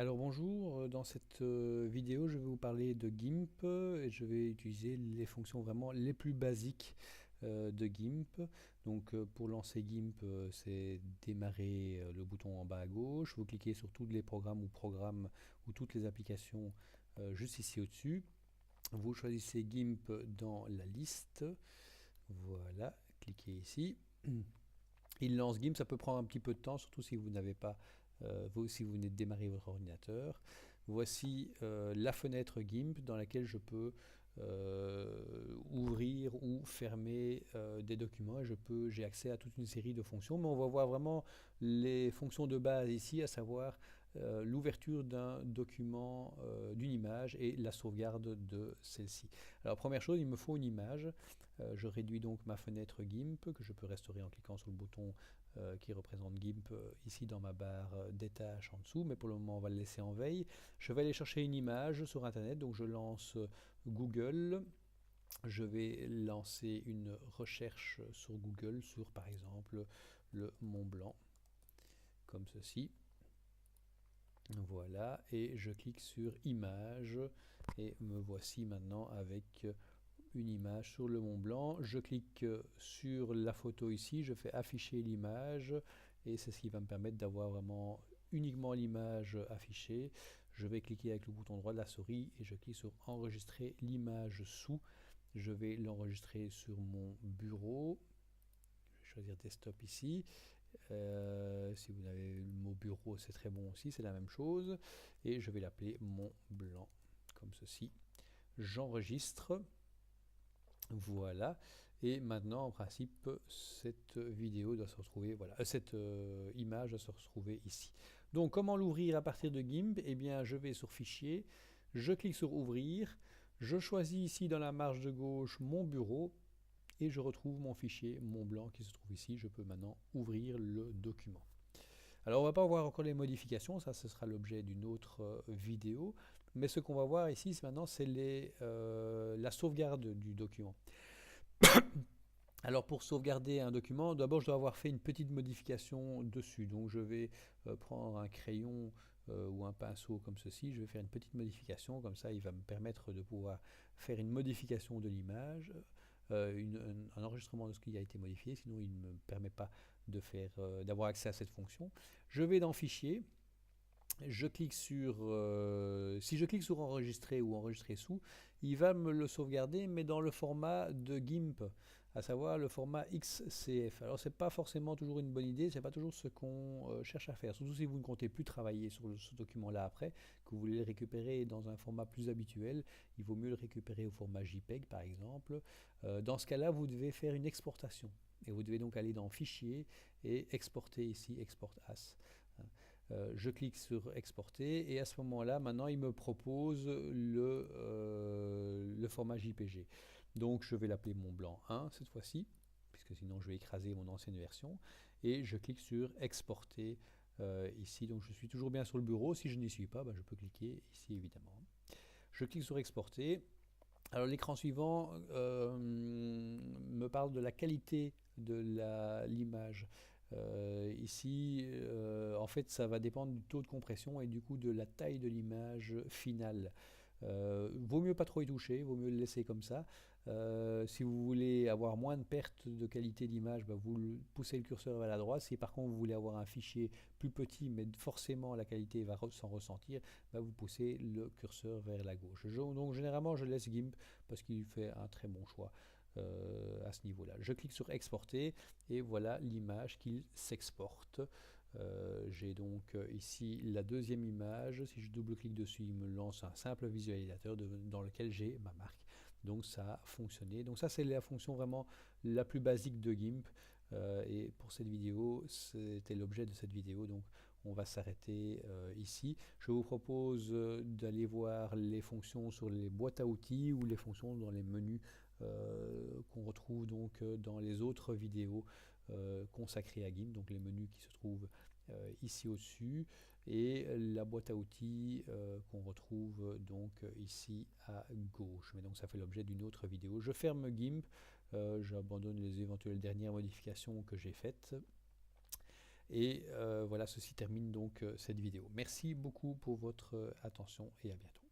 Alors bonjour, dans cette vidéo je vais vous parler de GIMP et je vais utiliser les fonctions vraiment les plus basiques de GIMP. Donc pour lancer GIMP, c'est démarrer le bouton en bas à gauche, vous cliquez sur tous les programmes ou toutes les applications juste ici au-dessus. Vous choisissez GIMP dans la liste, voilà, cliquez ici. Il lance GIMP, ça peut prendre un petit peu de temps, surtout si vous n'avez pas, si vous venez de démarrer votre ordinateur. Voici la fenêtre GIMP dans laquelle je peux ouvrir ou fermer des documents et j'ai accès à toute une série de fonctions, mais on va voir vraiment les fonctions de base ici, à savoir l'ouverture d'un document, d'une image et la sauvegarde de celle-ci. Alors première chose, il me faut une image. Je réduis donc ma fenêtre GIMP que je peux restaurer en cliquant sur le bouton qui représente GIMP ici dans ma barre des tâches en dessous, mais pour le moment on va le laisser en veille. Je vais aller chercher une image sur internet, donc je lance Google. Je vais lancer une recherche sur Google sur par exemple le Mont Blanc, comme ceci. Voilà, et je clique sur image et me voici maintenant avec une image sur le Mont Blanc. Je clique sur la photo ici, je fais afficher l'image et c'est ce qui va me permettre d'avoir vraiment uniquement l'image affichée. Je vais cliquer avec le bouton droit de la souris et je clique sur enregistrer l'image sous. Je vais l'enregistrer sur mon bureau. Je vais choisir desktop ici. Si vous avez le mot bureau, c'est très bon aussi, c'est la même chose. Et je vais l'appeler Mont Blanc, comme ceci. J'enregistre. Voilà, et maintenant en principe cette vidéo doit se retrouver, voilà, cette image doit se retrouver ici. Donc comment l'ouvrir à partir de GIMP? Eh bien je vais sur fichier, je clique sur ouvrir, je choisis ici dans la marge de gauche mon bureau et je retrouve mon fichier Mont Blanc qui se trouve ici. Je peux maintenant ouvrir le document. Alors on va pas voir encore les modifications, ça ce sera l'objet d'une autre vidéo, mais ce qu'on va voir ici maintenant c'est la sauvegarde du document. Alors pour sauvegarder un document, d'abord je dois avoir fait une petite modification dessus. Donc je vais prendre un crayon ou un pinceau comme ceci, je vais faire une petite modification, comme ça il va me permettre de pouvoir faire une modification de l'image, un enregistrement de ce qui a été modifié, sinon il ne me permet pas d'avoir accès à cette fonction. Je vais dans Fichier, je clique sur, si je clique sur enregistrer ou enregistrer sous, il va me le sauvegarder, mais dans le format de GIMP, à savoir le format XCF. Alors c'est pas forcément toujours une bonne idée, c'est pas toujours ce qu'on cherche à faire, surtout si vous ne comptez plus travailler sur ce document-là après, que vous voulez le récupérer dans un format plus habituel, il vaut mieux le récupérer au format JPEG par exemple. Dans ce cas-là, vous devez faire une exportation, et vous devez donc aller dans Fichier et exporter ici, Export As. Je clique sur exporter et à ce moment-là, maintenant, il me propose le format JPG. Donc, je vais l'appeler Mont Blanc 1 cette fois-ci, puisque sinon je vais écraser mon ancienne version. Et je clique sur exporter ici. Donc, je suis toujours bien sur le bureau. Si je n'y suis pas, je peux cliquer ici évidemment. Je clique sur exporter. Alors, l'écran suivant me parle de la qualité de l'image. Ici, en fait, ça va dépendre du taux de compression et du coup de la taille de l'image finale. Vaut mieux pas trop y toucher, vaut mieux le laisser comme ça. Si vous voulez avoir moins de perte de qualité d'image, vous poussez le curseur vers la droite. Si par contre vous voulez avoir un fichier plus petit, mais forcément la qualité va s'en ressentir, vous poussez le curseur vers la gauche. Donc généralement je laisse GIMP parce qu'il fait un très bon choix. À ce niveau-là. Je clique sur exporter et voilà l'image qu'il s'exporte. J'ai donc ici la deuxième image. Si je double-clique dessus, il me lance un simple visualisateur dans lequel j'ai ma marque. Donc ça a fonctionné. Donc ça c'est la fonction vraiment la plus basique de GIMP. Et pour cette vidéo, c'était l'objet de cette vidéo. Donc on va s'arrêter ici. Je vous propose d'aller voir les fonctions sur les boîtes à outils ou les fonctions dans les menus qu'on retrouve donc dans les autres vidéos consacrées à GIMP, donc les menus qui se trouvent ici au-dessus, et la boîte à outils qu'on retrouve donc ici à gauche. Mais donc ça fait l'objet d'une autre vidéo. Je ferme GIMP, j'abandonne les éventuelles dernières modifications que j'ai faites. Et voilà, ceci termine donc cette vidéo. Merci beaucoup pour votre attention et à bientôt.